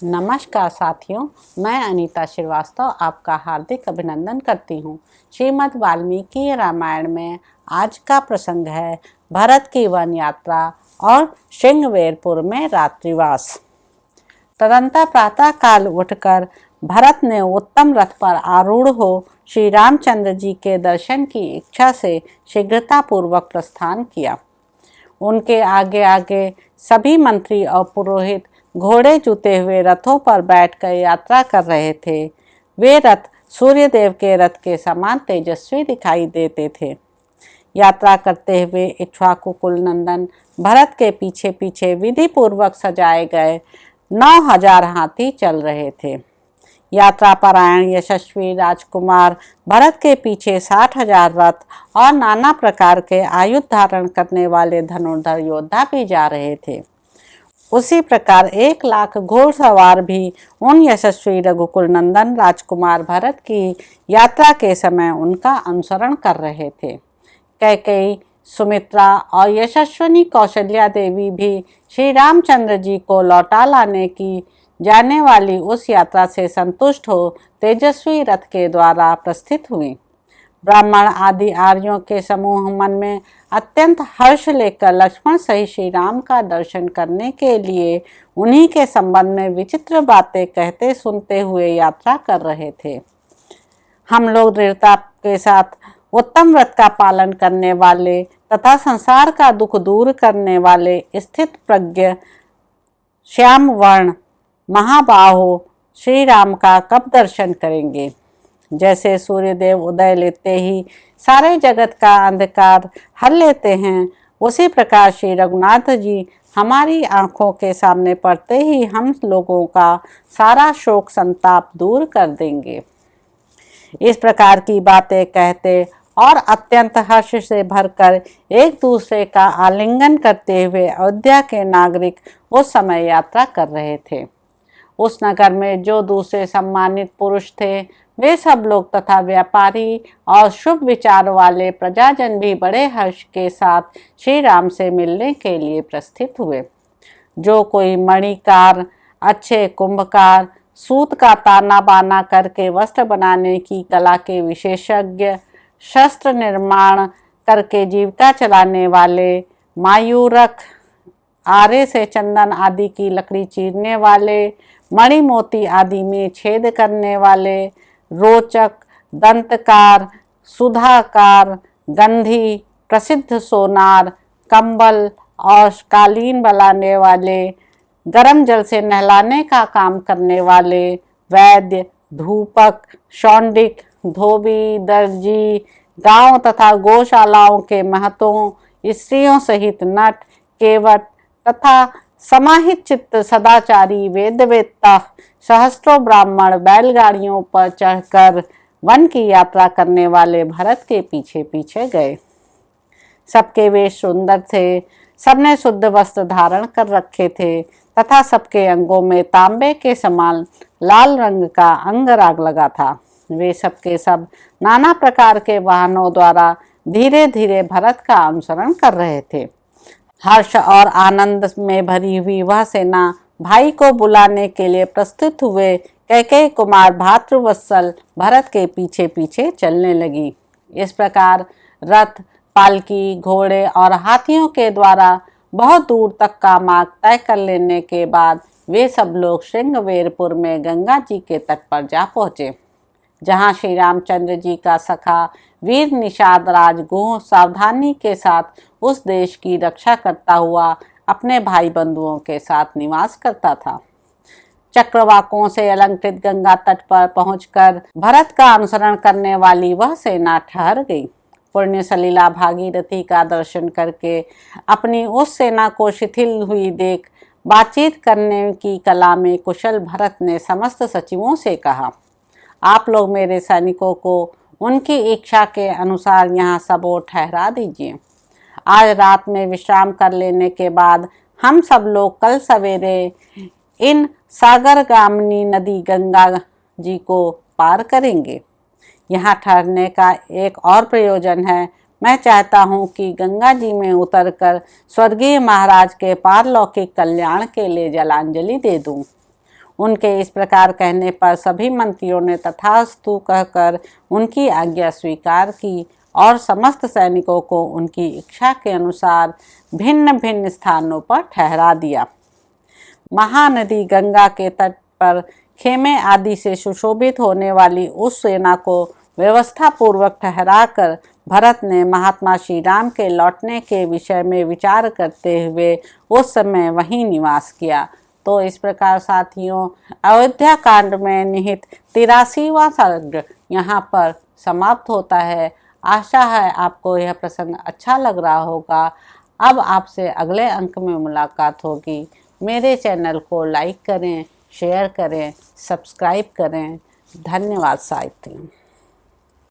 नमस्कार साथियों, मैं अनीता श्रीवास्तव आपका हार्दिक अभिनंदन करती हूँ। श्रीमद् वाल्मीकि रामायण में आज का प्रसंग है भरत की वन यात्रा और श्रृंगवेरपुर में रात्रिवास। तदंतर प्रातः काल उठकर भरत ने उत्तम रथ पर आरूढ़ हो श्री रामचंद्र जी के दर्शन की इच्छा से शीघ्रतापूर्वक प्रस्थान किया। उनके आगे आगे सभी मंत्री और पुरोहित घोड़े जुते हुए रथों पर बैठकर यात्रा कर रहे थे। वे रथ सूर्यदेव के रथ के समान तेजस्वी दिखाई देते थे। यात्रा करते हुए इक्ष्वाकु कुल नंदन भरत के पीछे पीछे विधि पूर्वक सजाए गए 9,000 हाथी चल रहे थे। यात्रा परायण यशस्वी राजकुमार भरत के पीछे 60,000 रथ और नाना प्रकार के आयुध धारण करने वाले धनुर्धर योद्धा भी जा रहे थे। उसी प्रकार 1 लाख घोड़सवार भी उन यशस्वी रघुकुल नंदन राजकुमार भरत की यात्रा के समय उनका अनुसरण कर रहे थे। कैकेयी, सुमित्रा और यशस्विनी कौशल्या देवी भी श्री रामचंद्र जी को लौटा लाने की जाने वाली उस यात्रा से संतुष्ट हो तेजस्वी रथ के द्वारा प्रस्थित हुई। ब्राह्मण आदि आर्यों के समूह मन में अत्यंत हर्ष लेकर लक्ष्मण सहित श्री राम का दर्शन करने के लिए उन्हीं के संबंध में विचित्र बातें कहते सुनते हुए यात्रा कर रहे थे। हम लोग दृढ़ता के साथ उत्तम व्रत का पालन करने वाले तथा संसार का दुख दूर करने वाले स्थित प्रज्ञ श्याम वर्ण महाबाहो श्री राम का कब दर्शन करेंगे। जैसे सूर्यदेव उदय लेते ही सारे जगत का अंधकार हर लेते हैं, उसी प्रकार श्री रघुनाथ जी हमारी आंखों के सामने पड़ते ही हम लोगों का सारा शोक संताप दूर कर देंगे। इस प्रकार की बातें कहते और अत्यंत हर्ष से भरकर एक दूसरे का आलिंगन करते हुए अयोध्या के नागरिक उस समय यात्रा कर रहे थे। उस नगर में जो दूसरे सम्मानित पुरुष थे वे सब लोग तथा व्यापारी और शुभ विचार वाले प्रजाजन भी बड़े हर्ष के साथ श्री राम से मिलने के लिए प्रस्थित हुए। जो कोई मणिकार, अच्छे कुंभकार, सूत का ताना बाना करके वस्त्र बनाने की कला के विशेषज्ञ, शस्त्र निर्माण करके जीविका चलाने वाले, मायूरक, आरे से चंदन आदि की लकड़ी चीरने वाले, मणि मोती आदि में छेद करने वाले, रोचक, दंतकार, सुधाकार, गंधी, प्रसिद्ध सोनार, कंबल और कालीन बनाने वाले, गर्म जल से नहलाने का काम करने वाले, वैद्य, धूपक, शौंडिक, धोबी, दर्जी, गांव तथा गौशालाओं के महतों, स्त्रियों सहित नट, केवट तथा समाहित चित्त सदाचारी वेदवेत्ता, सहस्त्रों ब्राह्मण बैलगाड़ियों पर चढ़कर वन की यात्रा करने वाले भरत के पीछे पीछे गए। सबके वेश सुंदर थे, सबने शुद्ध वस्त्र धारण कर रखे थे तथा सबके अंगों में तांबे के समान लाल रंग का अंगराग लगा था। वे सबके सब नाना प्रकार के वाहनों द्वारा धीरे धीरे भरत का अनुसरण कर रहे थे। हर्ष और आनंद में भरी हुई वह सेना भाई को बुलाने के लिए प्रस्तुत हुए कैकेयी कुमार भातृवत्सल भरत के पीछे पीछे चलने लगी। इस प्रकार रथ, पालकी, घोड़े और हाथियों के द्वारा बहुत दूर तक का मार्ग तय कर लेने के बाद वे सब लोग श्रृंगवेरपुर में गंगा जी के तट पर जा पहुँचे, जहाँ श्री रामचंद्र जी का सखा वीर निषाद राजगुह सावधानी के साथ उस देश की रक्षा करता हुआ अपने भाई बंधुओं के साथ निवास करता था। चक्रवाकों से अलंकृत गंगा तट पर पहुंचकर भरत का अनुसरण करने वाली वह सेना ठहर गई। पुण्य सलीला भागीरथी का दर्शन करके अपनी उस सेना को शिथिल हुई देख बातचीत करने की कला में कुशल भरत ने समस्त सचिवों से कहा, आप लोग मेरे सैनिकों को उनकी इच्छा के अनुसार यहाँ सबोर ठहरा दीजिए। आज रात में विश्राम कर लेने के बाद हम सब लोग कल सवेरे इन सागरगामिनी नदी गंगा जी को पार करेंगे। यहाँ ठहरने का एक और प्रयोजन है। मैं चाहता हूँ कि गंगा जी में उतरकर स्वर्गीय महाराज के पारलौकिक कल्याण के लिए जलांजलि दे दूँ। उनके इस प्रकार कहने पर सभी मंत्रियों ने तथास्तु कहकर उनकी आज्ञा स्वीकार की और समस्त सैनिकों को उनकी इच्छा के अनुसार भिन्न भिन्न स्थानों पर ठहरा दिया। महानदी गंगा के तट पर खेमे आदि से सुशोभित होने वाली उस सेना को व्यवस्था पूर्वक ठहराकर भरत ने महात्मा श्री राम के लौटने के विषय में विचार करते हुए उस समय वहीं निवास किया। तो इस प्रकार साथियों, अयोध्या कांड में निहित 83वां सर्ग यहाँ पर समाप्त होता है। आशा है आपको यह प्रसंग अच्छा लग रहा होगा। अब आपसे अगले अंक में मुलाकात होगी। मेरे चैनल को लाइक करें, शेयर करें, सब्सक्राइब करें। धन्यवाद साथियों।